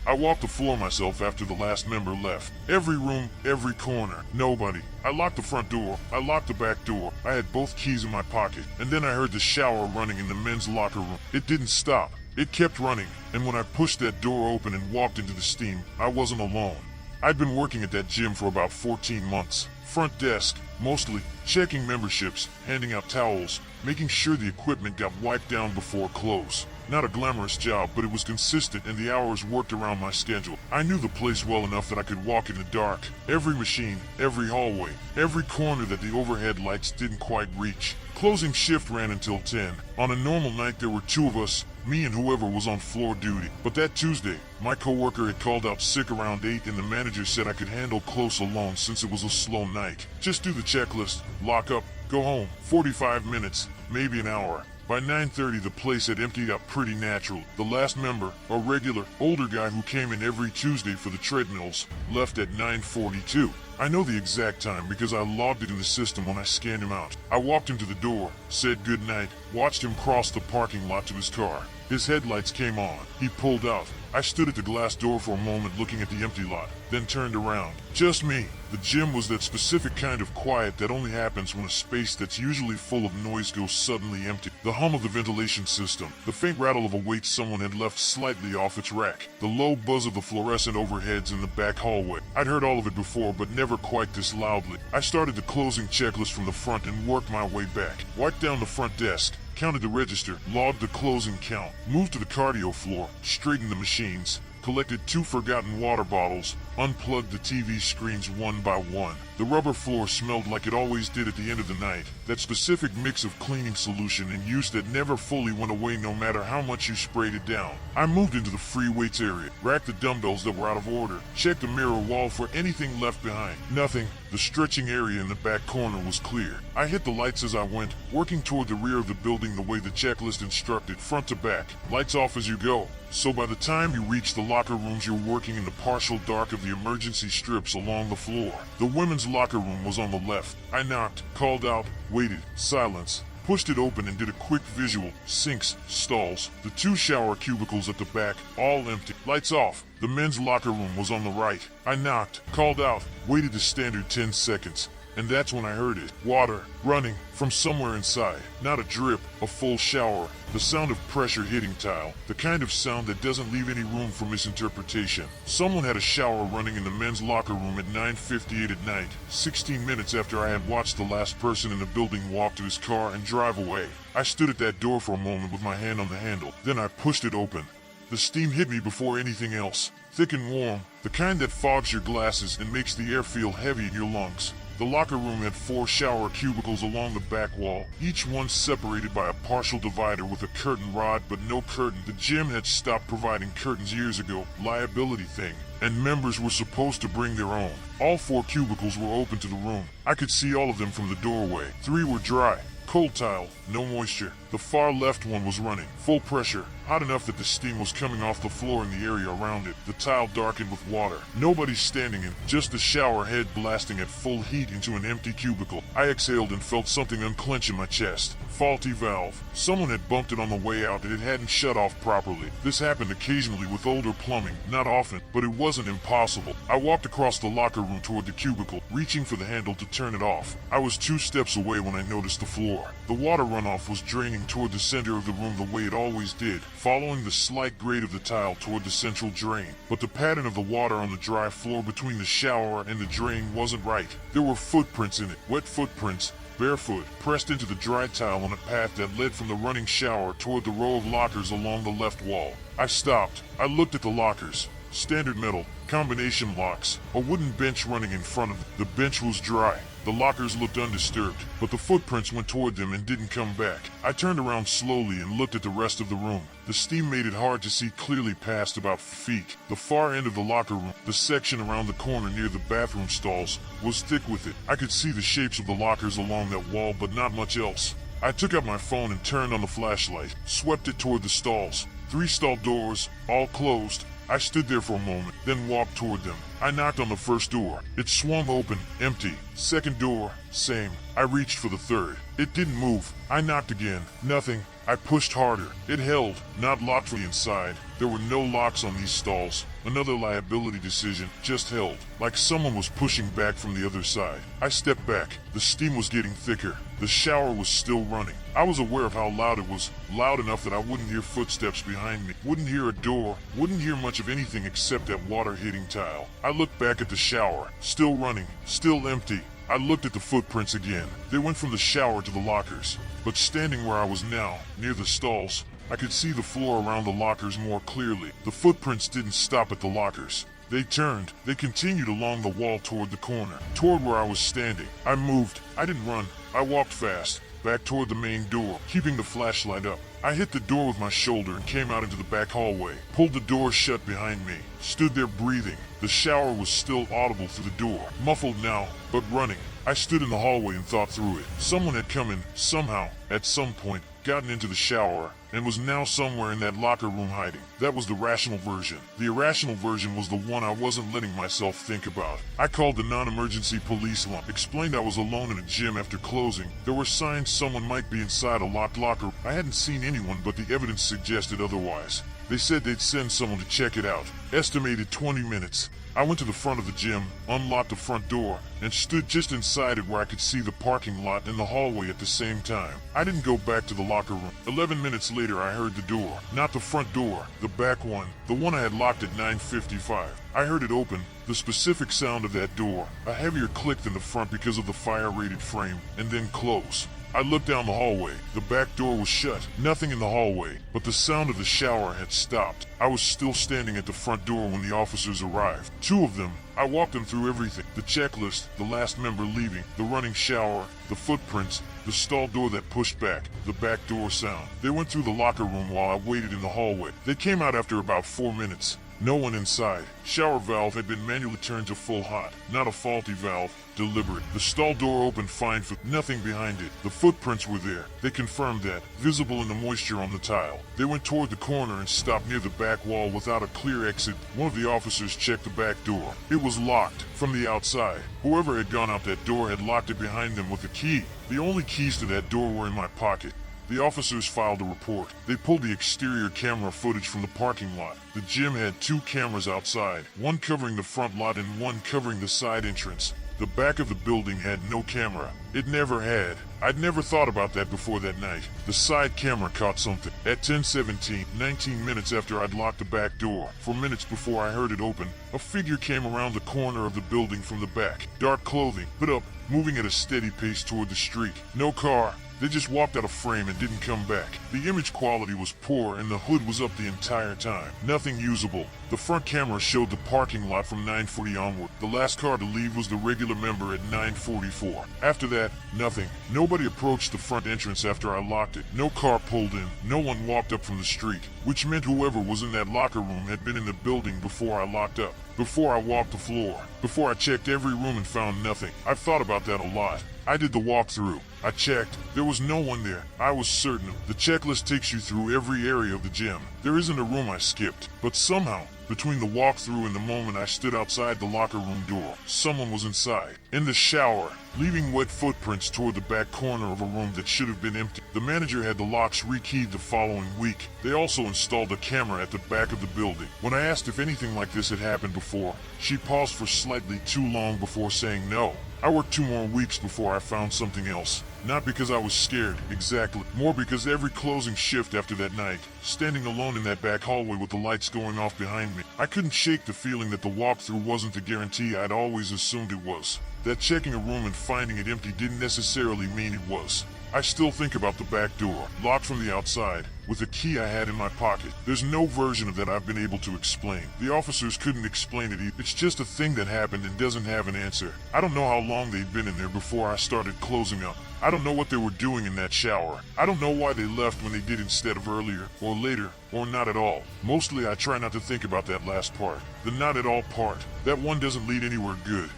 I walked the floor myself after the last member left. Every room, every corner, nobody. I locked the front door, I locked the back door. I had both keys in my pocket, and then I heard the shower running in the men's locker room. It didn't stop. It kept running, and when I pushed that door open and walked into the steam, I wasn't alone. I'd been working at that gym for about 14 months. Front desk, mostly, checking memberships, handing out towels, making sure the equipment got wiped down before close. Not a glamorous job, but it was consistent and the hours worked around my schedule. I knew the place well enough that I could walk in the dark. Every machine, every hallway, every corner that the overhead lights didn't quite reach. Closing shift ran until 10. On a normal night there were 2 of us, me and whoever was on floor duty. But that Tuesday, my coworker had called out sick around 8 and the manager said I could handle close alone since it was a slow night. Just do the checklist, lock up, go home. 45 minutes, maybe an hour. By 9:30 the place had emptied out pretty naturally. The last member, a regular, older guy who came in every Tuesday for the treadmills, left at 9:42. I know the exact time because I logged it in the system when I scanned him out. I walked him to the door, said goodnight, watched him cross the parking lot to his car. His headlights came on. He pulled out. I stood at the glass door for a moment looking at the empty lot, then turned around. Just me. The gym was that specific kind of quiet that only happens when a space that's usually full of noise goes suddenly empty. The hum of the ventilation system, the faint rattle of a weight someone had left slightly off its rack, the low buzz of the fluorescent overheads in the back hallway. I'd heard all of it before, but never quite this loudly. I started the closing checklist from the front and worked my way back. Wiped down the front desk, counted the register, logged the closing count, moved to the cardio floor, straightened the machines, collected 2 forgotten water bottles, unplugged the TV screens one by one. The rubber floor smelled like it always did at the end of the night, that specific mix of cleaning solution and use that never fully went away no matter how much you sprayed it down. I moved into the free weights area, racked the dumbbells that were out of order, checked the mirror wall for anything left behind. Nothing. The stretching area in the back corner was clear. I hit the lights as I went, working toward the rear of the building the way the checklist instructed, front to back. Lights off as you go. So by the time you reach the locker rooms, you're working in the partial dark of the emergency strips along the floor. The women's locker room was on the left. I knocked, called out, waited, silence. Pushed it open and did a quick visual. Sinks, stalls, the 2 shower cubicles at the back, all empty. Lights off. The men's locker room was on the right. I knocked, called out, waited the standard 10 seconds. And that's when I heard it. Water, running, from somewhere inside. Not a drip, a full shower. The sound of pressure hitting tile. The kind of sound that doesn't leave any room for misinterpretation. Someone had a shower running in the men's locker room at 9:58 at night, 16 minutes after I had watched the last person in the building walk to his car and drive away. I stood at that door for a moment with my hand on the handle. Then I pushed it open. The steam hit me before anything else. Thick and warm, the kind that fogs your glasses and makes the air feel heavy in your lungs. The locker room had 4 shower cubicles along the back wall, each one separated by a partial divider with a curtain rod but no curtain. The gym had stopped providing curtains years ago, liability thing, and members were supposed to bring their own. All 4 cubicles were open to the room. I could see all of them from the doorway. 3 were dry. Cold tile, no moisture. The far left one was running, full pressure, hot enough that the steam was coming off the floor in the area around it. The tile darkened with water. Nobody standing in, just the shower head blasting at full heat into an empty cubicle. I exhaled and felt something unclench in my chest. Faulty valve. Someone had bumped it on the way out and it hadn't shut off properly. This happened occasionally with older plumbing, not often, but it wasn't impossible. I walked across the locker room toward the cubicle, reaching for the handle to turn it off. I was 2 steps away when I noticed the floor. The water runoff was draining toward the center of the room the way it always did, following the slight grade of the tile toward the central drain. But the pattern of the water on the dry floor between the shower and the drain wasn't right. There were footprints in it, wet footprints, barefoot, pressed into the dry tile on a path that led from the running shower toward the row of lockers along the left wall. I stopped. I looked at the lockers. Standard metal, combination locks, a wooden bench running in front of them. The bench was dry. The lockers looked undisturbed, but the footprints went toward them and didn't come back. I turned around slowly and looked at the rest of the room. The steam made it hard to see clearly past about feet. The far end of the locker room, the section around the corner near the bathroom stalls, was thick with it. I could see the shapes of the lockers along that wall, but not much else. I took out my phone and turned on the flashlight, swept it toward the stalls. 3 stall doors, all closed. I stood there for a moment, then walked toward them. I knocked on the first door. It swung open, empty. Second door, same. I reached for the third. It didn't move. I knocked again. Nothing. I pushed harder. It held, not locked from the inside. There were no locks on these stalls. Another liability decision, just held, like someone was pushing back from the other side. I stepped back. The steam was getting thicker. The shower was still running. I was aware of how loud it was, loud enough that I wouldn't hear footsteps behind me, wouldn't hear a door, wouldn't hear much of anything except that water hitting tile. I looked back at the shower, still running, still empty. I looked at the footprints again. They went from the shower to the lockers. But standing where I was now, near the stalls, I could see the floor around the lockers more clearly. The footprints didn't stop at the lockers. They turned. They continued along the wall toward the corner, toward where I was standing. I moved. I didn't run. I walked fast, back toward the main door, keeping the flashlight up. I hit the door with my shoulder and came out into the back hallway, pulled the door shut behind me, stood there breathing. The shower was still audible through the door, muffled now, but running. I stood in the hallway and thought through it. Someone had come in, somehow, at some point, gotten into the shower, and was now somewhere in that locker room hiding. That was the rational version. The irrational version was the one I wasn't letting myself think about. I called the non-emergency police line, explained I was alone in a gym after closing. There were signs someone might be inside a locked locker. I hadn't seen anyone, but the evidence suggested otherwise. They said they'd send someone to check it out. Estimated 20 minutes. I went to the front of the gym, unlocked the front door, and stood just inside it where I could see the parking lot and the hallway at the same time. I didn't go back to the locker room. 11 minutes later, I heard the door. Not the front door, the back one. The one I had locked at 9:55. I heard it open, the specific sound of that door, a heavier click than the front because of the fire-rated frame, and then close. I looked down the hallway. The back door was shut. Nothing in the hallway, but the sound of the shower had stopped. I was still standing at the front door when the officers arrived. Two of them. I walked them through everything. The checklist, the last member leaving, the running shower, the footprints, the stall door that pushed back, the back door sound. They went through the locker room while I waited in the hallway. They came out after about 4 minutes. No one inside. Shower valve had been manually turned to full hot. Not a faulty valve. Deliberate. The stall door opened fine with nothing behind it. The footprints were there. They confirmed that, visible in the moisture on the tile. They went toward the corner and stopped near the back wall without a clear exit. One of the officers checked the back door. It was locked from the outside. Whoever had gone out that door had locked it behind them with a key. The only keys to that door were in my pocket. The officers filed a report. They pulled the exterior camera footage from the parking lot. The gym had 2 cameras outside, one covering the front lot and one covering the side entrance. The back of the building had no camera. It never had. I'd never thought about that before that night. The side camera caught something. At 10:17, 19 minutes after I'd locked the back door, 4 minutes before I heard it open, a figure came around the corner of the building from the back. Dark clothing, hood up, moving at a steady pace toward the street. No car. They just walked out of frame and didn't come back. The image quality was poor and the hood was up the entire time. Nothing usable. The front camera showed the parking lot from 9:40 onward. The last car to leave was the regular member at 9:44. After that, nothing. Nobody approached the front entrance after I locked it. No car pulled in. No one walked up from the street, which meant whoever was in that locker room had been in the building before I locked up. Before I walked the floor. Before I checked every room and found nothing. I've thought about that a lot. I did the walkthrough. I checked. There was no one there. I was certain. The checklist takes you through every area of the gym. There isn't a room I skipped. But somehow, between the walkthrough and the moment I stood outside the locker room door, someone was inside. In the shower, leaving wet footprints toward the back corner of a room that should have been empty. The manager had the locks rekeyed the following week. They also installed a camera at the back of the building. When I asked if anything like this had happened before, she paused for slightly too long before saying no. I worked 2 more weeks before I found something else. Not because I was scared, exactly. More because every closing shift after that night, standing alone in that back hallway with the lights going off behind me, I couldn't shake the feeling that the walkthrough wasn't the guarantee I'd always assumed it was. That checking a room and finding it empty didn't necessarily mean it was. I still think about the back door, locked from the outside, with a key I had in my pocket. There's no version of that I've been able to explain. The officers couldn't explain it either. It's just a thing that happened and doesn't have an answer. I don't know how long they'd been in there before I started closing up. I don't know what they were doing in that shower. I don't know why they left when they did instead of earlier, or later, or not at all. Mostly I try not to think about that last part. The not at all part. That one doesn't lead anywhere good.